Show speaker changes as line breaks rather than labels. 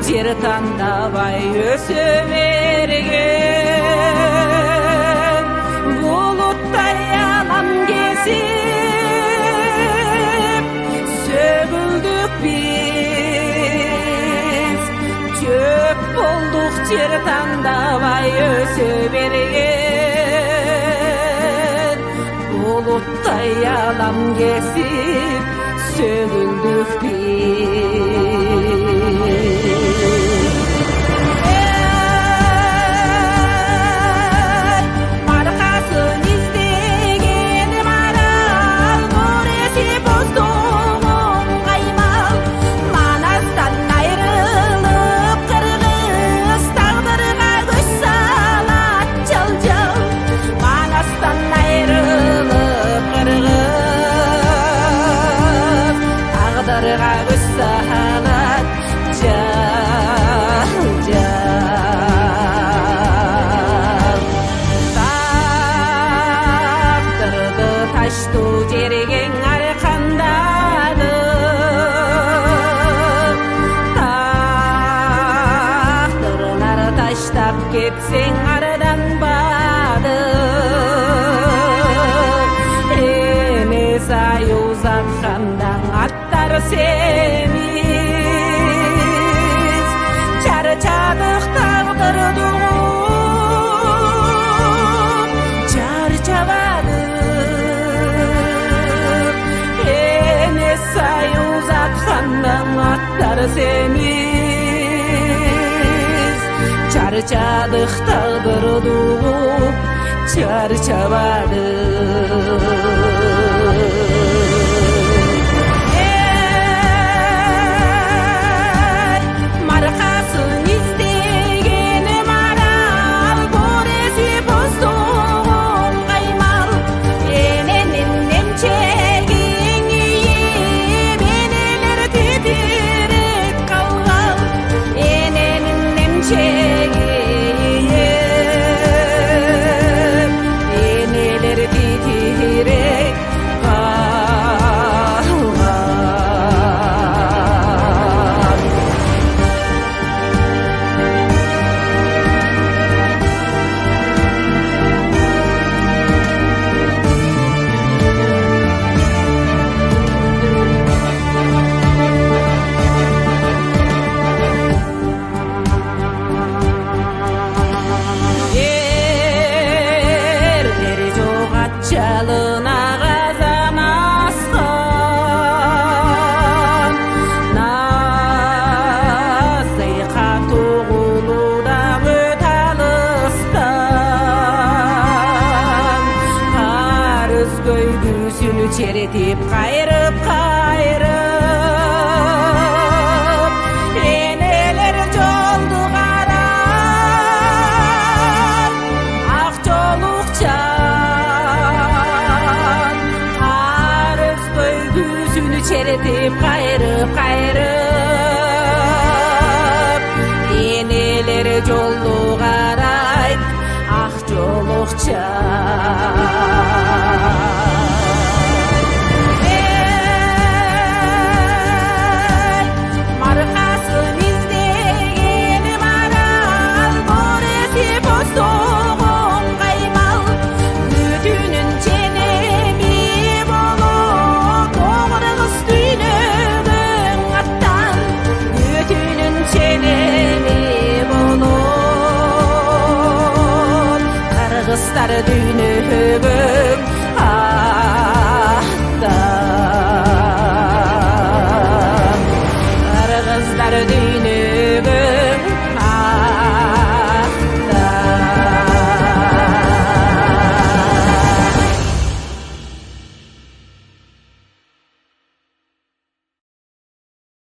жер тандабай өсө берген булуттай алам кесип сөгүлдүк биз жөп болдук жер тандабай өсө берген булуттай алам кесип сөгүлдүк жерген аркандады тактырыңар таштап кетсең арданбады эмес ай узаткандан аттар семиз чарчадык тагдырды чарчабады аттар семиз чарчадык тагдырды чарчабады маркасын издеген марал көрөсү боздогон каймал эненин эмчегин ийип энелер титиреп калган эненин эмчегин энелер титиреп жалына казан аскан насыйка тугулудагы талыстан кар өзгөйдүсүн черетип кайрып энелер жолду карап ак жолукча черетип кайрып энелер жолду карайт ак жолукча маркасын издеген марал көрөсү боздогон каймал бүтүнүн ченеми болот огрыз дүйнөгөн аттан бүтүнүн ченеми болот кыргыздар дүйнөгө